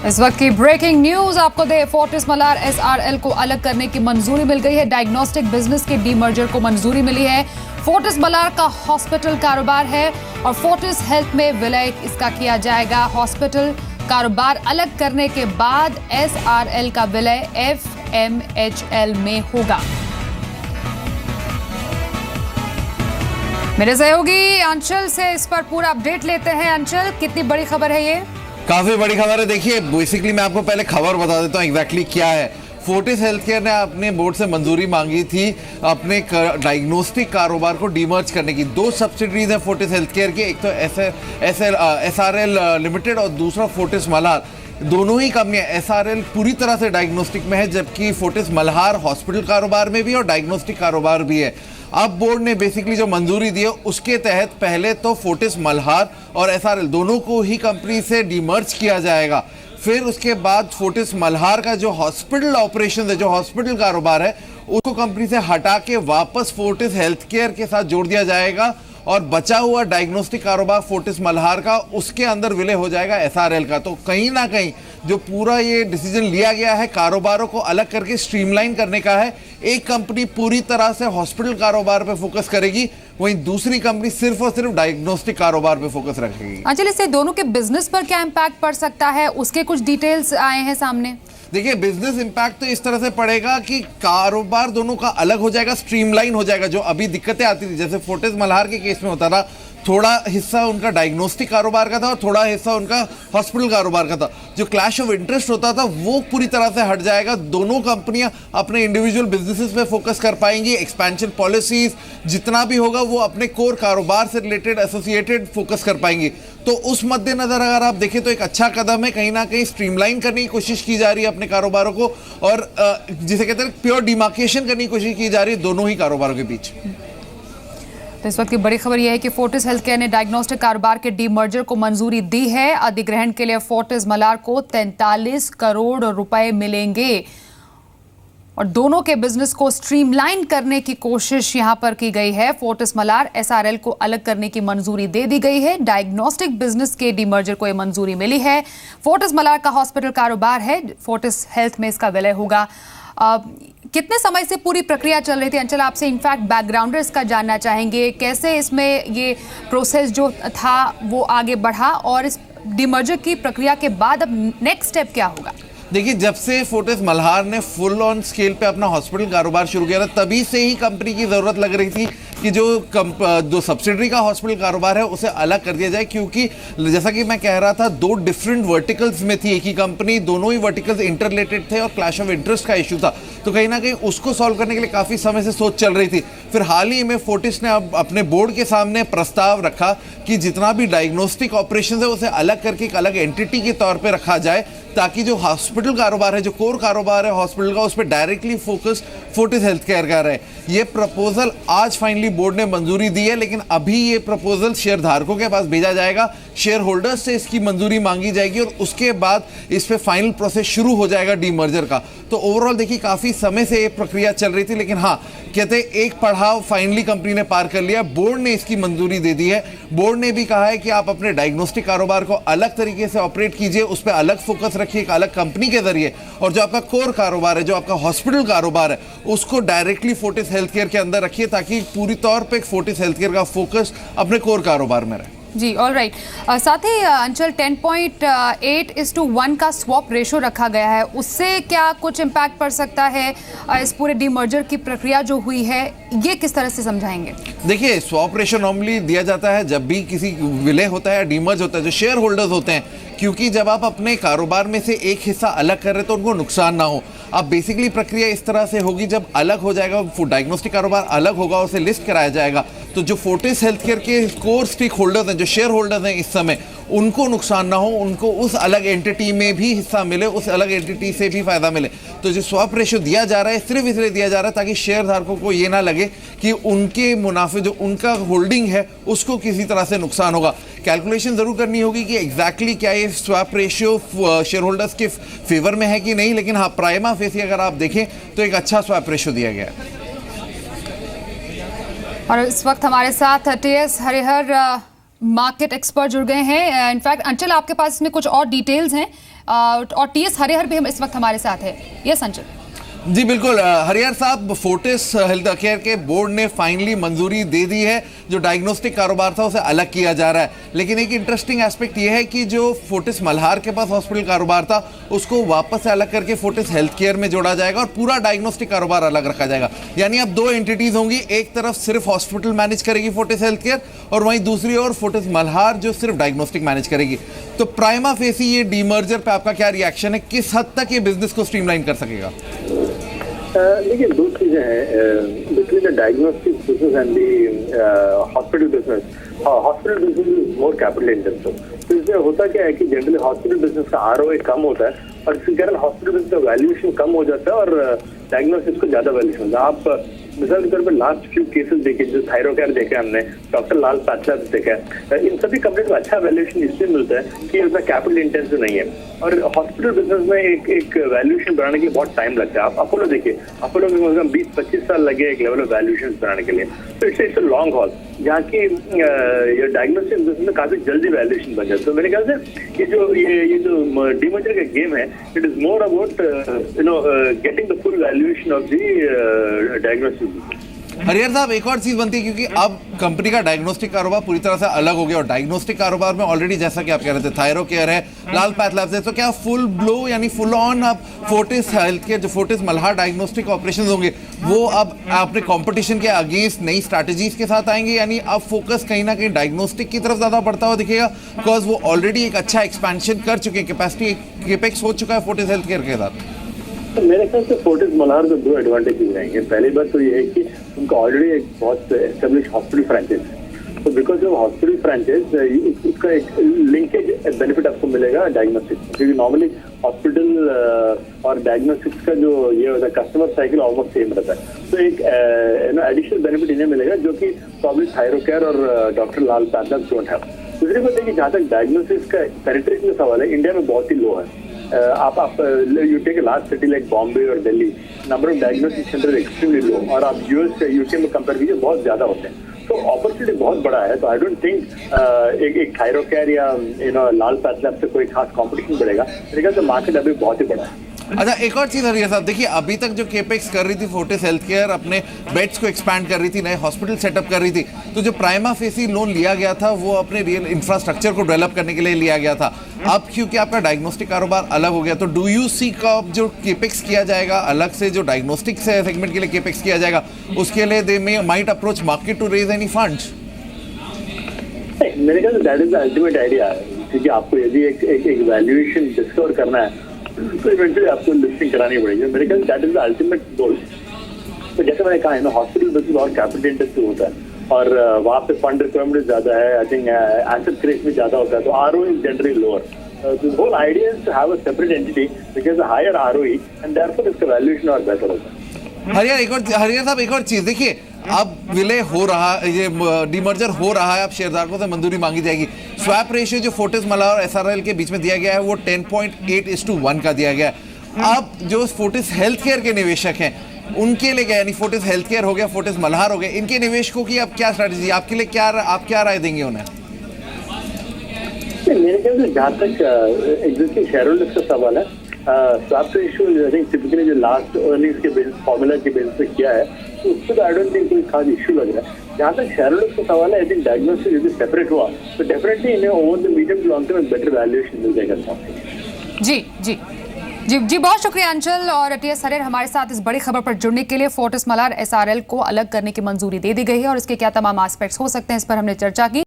इस वक्त की ब्रेकिंग न्यूज आपको दे, फोर्टिस मलार एसआरएल को अलग करने की मंजूरी मिल गई है। डायग्नोस्टिक बिजनेस के डीमर्जर को मंजूरी मिली है। फोर्टिस मलार का हॉस्पिटल कारोबार है और फोर्टिस हेल्थ में विलय इसका किया जाएगा। हॉस्पिटल कारोबार अलग करने के बाद एसआरएल का विलय एफएमएचएल में होगा। मेरे सहयोगी अंचल से इस पर पूरा अपडेट लेते हैं। अंचल, कितनी बड़ी खबर है ये? काफी बड़ी खबर है। देखिए, बेसिकली मैं आपको पहले खबर बता देता हूँ एग्जैक्टली क्या है। फोर्टिस हेल्थकेयर ने अपने बोर्ड से मंजूरी मांगी थी अपने डायग्नोस्टिक कारोबार को डीमर्ज करने की। दो सब्सिडरीज हैं फोर्टिस हेल्थकेयर की, एक तो एसआरएल लिमिटेड और दूसरा फोर्टिस मल्हार। दोनों ही कंपनियां, एसआरएल पूरी तरह से डायग्नोस्टिक में है जबकि फोर्टिस मल्हार हॉस्पिटल कारोबार में भी और डायग्नोस्टिक कारोबार भी है। अब बोर्ड ने बेसिकली जो मंजूरी दी है उसके तहत पहले तो फोर्टिस मल्हार और एसआरएल दोनों को ही कंपनी से डीमर्ज किया जाएगा। फिर उसके बाद फोर्टिस मल्हार का जो हॉस्पिटल ऑपरेशन है, जो हॉस्पिटल कारोबार है, उसको कंपनी से हटा के वापस फोर्टिस हेल्थकेयर के साथ जोड़ दिया जाएगा और बचा हुआ डायग्नोस्टिक कारोबार फोर्टिस मल्हार का, उसके अंदर विलय हो जाएगा एसआरएल का। तो कहीं ना कहीं जो पूरा ये डिसीजन लिया गया है कारोबारों को अलग करके स्ट्रीमलाइन करने का है। एक कंपनी पूरी तरह से हॉस्पिटल कारोबार पे फोकस करेगी, वहीं दूसरी कंपनी सिर्फ और सिर्फ डायग्नोस्टिक कारोबार पे फोकस रखेगी। अंचल, इससे दोनों के बिजनेस पर क्या इम्पैक्ट पड़ सकता है, उसके कुछ डिटेल्स आए हैं सामने? देखिए, बिजनेस इंपैक्ट तो इस तरह से पड़ेगा कि कारोबार दोनों का अलग हो जाएगा, स्ट्रीमलाइन हो जाएगा। जो अभी दिक्कतें आती थी, जैसे फोर्टिस मल्हार के केस में होता था, थोड़ा हिस्सा उनका डायग्नोस्टिक कारोबार का था और थोड़ा हिस्सा उनका हॉस्पिटल कारोबार का था। जो क्लैश ऑफ इंटरेस्ट होता था वो पूरी तरह से हट जाएगा। दोनों कंपनियां अपने इंडिविजुअल बिजनेसेस पे फोकस कर पाएंगी। एक्सपेंशन पॉलिसीज जितना भी होगा वो अपने कोर कारोबार से रिलेटेड एसोसिएटेड फोकस कर पाएंगी। तो उस मद्देनजर अगर आप देखें तो एक अच्छा कदम है। कहीं ना कहीं स्ट्रीमलाइन करने की कोशिश की जा रही है अपने कारोबारों को और जिसे कहते हैं प्योर डिमार्केशन करने की कोशिश की जा रही है दोनों ही कारोबारों के बीच। तो इस वक्त की बड़ी खबर यह है कि फोर्टिस हेल्थकेयर ने डायग्नोस्टिक कारोबार के डीमर्जर को मंजूरी दी है। अधिग्रहण के लिए फोर्टिस मल्हार को 43 करोड़ रुपए मिलेंगे और दोनों के बिजनेस को स्ट्रीमलाइन करने की कोशिश यहां पर की गई है। फोर्टिस मल्हार एसआरएल को अलग करने की मंजूरी दे दी गई है। डायग्नोस्टिक बिजनेस के डीमर्जर को यह मंजूरी मिली है। फोर्टिस मल्हार का हॉस्पिटल कारोबार है, फोर्टिस हेल्थ में इसका विलय होगा। कितने समय से पूरी प्रक्रिया चल रही थी? अंचल, आपसे इनफैक्ट बैकग्राउंड इसका जानना चाहेंगे, कैसे इसमें ये प्रोसेस जो था वो आगे बढ़ा और इस डीमर्जर की प्रक्रिया के बाद अब नेक्स्ट स्टेप क्या होगा? देखिए, जब से फोर्टिस मल्हार ने फुल ऑन स्केल पे अपना हॉस्पिटल कारोबार शुरू किया था तभी से ही कंपनी की ज़रूरत लग रही थी कि जो सब्सिडरी का हॉस्पिटल कारोबार है उसे अलग कर दिया जाए, क्योंकि जैसा कि मैं कह रहा था दो डिफरेंट वर्टिकल्स में थी एक ही कंपनी, दोनों ही वर्टिकल्स इंटररिलेटेड थे और क्लैश ऑफ इंटरेस्ट का इशू था। तो कहीं ना कहीं उसको सॉल्व करने के लिए काफ़ी समय से सोच चल रही थी। फिर हाल ही में फोर्टिस ने अब अपने बोर्ड के सामने प्रस्ताव रखा कि जितना भी डायग्नोस्टिक ऑपरेशन है उसे अलग करके एक अलग एंटिटी के तौर पर रखा जाए, ताकि जो हॉस्पिटल कारोबार है, जो कोर कारोबार है हॉस्पिटल का, उस पर डायरेक्टली फोकस फोर्टिस हेल्थकेयर का रहे। ये प्रपोजल आज फाइनली बोर्ड ने मंजूरी दी है, लेकिन अभी ये प्रपोजल शेयर धारकों के पास भेजा जाएगा, शेयर होल्डर्स से इसकी मंजूरी मांगी जाएगी और उसके बाद इस पे फाइनल प्रोसेस शुरू हो जाएगा डीमर्जर का। तो ओवरऑल देखिए, काफ़ी समय से ये प्रक्रिया चल रही थी, लेकिन हाँ, कहते एक पड़ाव फाइनली कंपनी ने पार कर लिया। बोर्ड ने इसकी मंजूरी दे दी है। बोर्ड ने भी कहा है कि आप अपने डायग्नोस्टिक कारोबार को अलग तरीके से ऑपरेट कीजिए, उस पर अलग फोकस रखिए एक अलग कंपनी के जरिए, और जो आपका कोर कारोबार है, जो आपका हॉस्पिटल कारोबार है, उसको डायरेक्टली फोर्टिस हेल्थकेयर के अंदर रखिए, ताकि पूरी तौर पे फोर्टिस हेल्थकेयर का फोकस अपने कोर कारोबार में रहे। जी, ऑल राइट। साथ ही अंचल, 10.8:1 का स्वैप रेशो रखा गया है, उससे क्या कुछ इम्पैक्ट पड़ सकता है? इस पूरे डीमर्जर की प्रक्रिया जो हुई है ये किस तरह से समझाएंगे? देखिए, स्वैप रेशो नॉर्मली दिया जाता है जब भी किसी विलय होता है या डीमर्ज होता है, जो शेयर होल्डर्स होते हैं, क्योंकि जब आप अपने कारोबार में से एक हिस्सा अलग कर रहे हैं तो उनको नुकसान ना हो। अब बेसिकली प्रक्रिया इस तरह से होगी, जब अलग हो जाएगा, डायग्नोस्टिक कारोबार अलग होगा, उसे लिस्ट कराया जाएगा, तो जो फोर्टिस हेल्थकेयर के कोर स्टेक होल्डर्स हैं, जो शेयर होल्डर्स हैं इस समय, उनको नुकसान ना हो, उनको उस अलग एंटिटी में भी हिस्सा मिले, उस अलग एंटिटी से भी फायदा मिले। तो जो स्वैप रेशो दिया जा रहा है सिर्फ इसलिए दिया जा रहा है ताकि शेयर धारकों को ये ना लगे कि उनके मुनाफे, जो उनका होल्डिंग है, उसको किसी तरह से नुकसान होगा। कैलकुलेशन जरूर करनी होगी कि एग्जैक्टली क्या ये स्वैप रेशियो शेयर होल्डर्स के फेवर में है कि नहीं, लेकिन हाँ, प्राइमा फेसी अगर आप देखें तो एक अच्छा स्वैप रेशियो दिया गया है। और इस वक्त हमारे साथ टीएस हरिहर मार्केट एक्सपर्ट जुड़ गए हैं। इनफैक्ट अंचल, आपके पास इसमें कुछ और डिटेल्स हैं, और टीएस हरिहर भी हम इस वक्त हमारे साथ है। ये संजय जी बिल्कुल, हरिहर साहब, फोर्टिस हेल्थ केयर के बोर्ड ने फाइनली मंजूरी दे दी है। जो डायग्नोस्टिक कारोबार था उसे अलग किया जा रहा है, लेकिन एक इंटरेस्टिंग एस्पेक्ट ये है कि जो फोर्टिस मल्हार के पास हॉस्पिटल कारोबार था उसको वापस से अलग करके फोर्टिस हेल्थ केयर में जोड़ा जाएगा और पूरा डायग्नोस्टिक कारोबार अलग रखा जाएगा। यानी अब दो एंटिटीज होंगी, एक तरफ सिर्फ हॉस्पिटल मैनेज करेगी फोर्टिस हेल्थ केयर और वहीं दूसरी ओर फोर्टिस मल्हार जो सिर्फ डायग्नोस्टिक मैनेज करेगी। तो प्राइमा फेसी ये डीमर्जर पे आपका क्या रिएक्शन है? किस हद तक ये बिजनेस को स्ट्रीमलाइन कर सकेगा? देखिए, दो चीजें हैं between the diagnostic business and the hospital business. Hospital business is more capital intensive. तो इसमें होता क्या है कि जनरली हॉस्पिटल बिजनेस का आरओए कम होता है और इसके कारण हॉस्पिटल बिजनेस का वैल्यूएशन कम हो जाता है और डायग्नोसिस को ज्यादा वैल्यूएशन होता है। आप मिसाल के तौर पर लास्ट फ्यू केसेस देखे, जो थायरोकेयर देखे हमने, डॉक्टर लाल पैथलैब्स देखा है, इन सभी कंपनी को अच्छा वैल्यूएशन इसलिए मिलता है कि उसमें कैपिटल इंटेंसिव नहीं है। और हॉस्पिटल बिजनेस में एक वैल्यूएशन बनाने के लिए बहुत टाइम लगता है। आप अपोलो देखिए, अपोलो में 20-25 साल लगे एक लेवल ऑफ वैल्यूएशन बनाने के लिए। तो इट्स अ लॉन्ग हॉल, जहाँ की डायग्नोस्टिक बिजनेस में काफी जल्दी वैल्यूएशन बन जाता है। तो मेरे ख्याल से ये जो डीमर्जर का गेम है, it is more about getting the full valuation of the diagnostic. Harihar साहब, एक और चीज बनती है क्योंकि अब कंपनी का डायग्नोस्टिक कारोबार पूरी तरह से अलग हो गया और डायग्नोस्टिक कारोबार में ऑलरेडी जैसा कि आप कह रहे थे थायरोकेयर है, लाल पैथलैब्स है, तो क्या फुल ब्लो यानी फुल ऑन अब फोर्टिस हेल्थ केयर, जो फोर्टिस मल्हार डायग्नोस्टिक ऑपरेशंस होंगे, वो अब अपने कंपटीशन के अगेंस्ट नई स्ट्रैटेजीज के साथ आएंगे? यानी अब फोकस कहीं ना कहीं डायग्नोस्टिक की तरफ ज्यादा बढ़ता हुआ दिखेगा, बिकॉज वो ऑलरेडी एक अच्छा एक्सपेंशन कर चुके हैं, कैपेसिटी केपेक्स हो चुका है फोर्टिस हेल्थ केयर के साथ। तो मेरे ख्याल से फोर्टिस मल्हार को दो एडवांटेजेस रहेंगे। पहली बात तो ये है कि उनका ऑलरेडी एक बहुत एस्टेब्लिश हॉस्पिटल फ्रेंचाइज है, तो बिकॉज ऑफ हॉस्पिटल फ्रेंचाइज उसका एक लिंकेज बेनिफिट आपको मिलेगा डायग्नोस्टिक्स, क्योंकि नॉर्मली हॉस्पिटल और डायग्नोस्टिक्स का जो ये होता है कस्टमर साइकिल ऑलमोस्ट सेम रहता है। तो एक एडिशनल बेनिफिट इन्हें मिलेगा जो कि प्रॉब्ली थायरोकेयर और doctor Lal PathLabs don't have. दूसरी बात है कि जहाँ तक डायग्नोस्टिक्स का पेनिट्रेशन का सवाल है, इंडिया में बहुत ही लो है। आप you take a large city like Bombay और Delhi, number of diagnostic centre extremely low, और आप यूएस यूके में कंपेयर कीजिए बहुत ज्यादा होते हैं। तो अपॉर्चुनिटी बहुत बड़ा है। तो आई डोंट थिंक एक थायरोकेयर या लाल पैथलैब से कोई खास कंपटीशन बढ़ेगा। मेरे ख्याल से मार्केट अभी बहुत ही बड़ा है। अच्छा, एक और चीज हरिहर साहब, देखिए अभी तक जो केपेक्स कर रही थी फोर्टिस हेल्थ केयर, अपने बेड्स को एक्सपैंड कर रही थी, नए हॉस्पिटल सेटअप कर रही थी, तो जो प्राइमा फेसी लोन लिया गया था वो अपने रियल इंफ्रास्ट्रक्चर को डेवलप करने के लिए लिया गया था। अब क्योंकि आपका डायग्नोस्टिक कारोबार अलग हो गया, तो डू यू सी का जो केपेक्स किया जाएगा अलग से, जो डायग्नोस्टिक सेगमेंट के लिए केपेक्स किया जाएगा, उसके लिए they may might approach market to raise any funds? मेरे ख्याल से that is the ultimate idea, क्योंकि आपको यदि एक वैल्यूएशन डिस्कवर करना है तो इवेंचुअली आपको लिस्टिंग करानी पड़ेगी। मेरे ख्याल that is the ultimate goal. तो जैसे मैंने कहा है ना, हॉस्पिटल बिजनेस और कैपिटल इंटेंसिव होता है और वहाँ पे फंड रिक्वायरमेंट ज्यादा है, आई थिंक एसेट क्रेज भी ज्यादा होता है, तो RO is generally lower. The whole idea is to have a separate entity because a higher ROE and therefore इसका वैल्यूएशन और बेहतर होता है। हरिहर साहब, एक और चीज देखिए, अब विलय हो रहा, ये डीमर्जर हो रहा है, अब शेयरधारकों से मंजूरी मांगी जाएगी। स्वैप रेशियो जो फोर्टिस मल्हार और एसआरएल के बीच में दिया गया है वो 10.8:1 का दिया गया है। अब जो फोर्टिस हेल्थ केयर के निवेशक हैं उनके लिए क्या, यानी फोर्टिस हेल्थ केयर हो गया, फोर्टिस मल्हार हो गए, इनके निवेशकों की अब क्या स्ट्रैटेजी, आपके लिए आप क्या राय देंगे उन्हें? मेरे ख्याल से जहाँ तक एग्जिस्टिंग शेयर होल्डर्स का सवाल है, swap ratio I think typically जो लास्ट अर्निंग्स के बेस फॉर्मूला के बेस पे किया है, तो उससे तो आई डोंट थिंक कोई खास इश्यू लग रहा है। जहाँ तक शेयर होल्डर्स का सवाल है, आई थिंक डायग्नोस्टिक यदि सेपरेट हुआ तो डेफिनेटली इन्हें over the medium to long term better valuation मिल जाएगा। जी जी जी जी, बहुत शुक्रिया अंचल और टीएस हरिहर हमारे साथ इस बड़ी खबर पर जुड़ने के लिए। फोर्टिस मल्हार एसआरएल को अलग करने की मंजूरी दे दी गई है और इसके क्या तमाम एस्पेक्ट्स हो सकते हैं, इस पर हमने चर्चा की।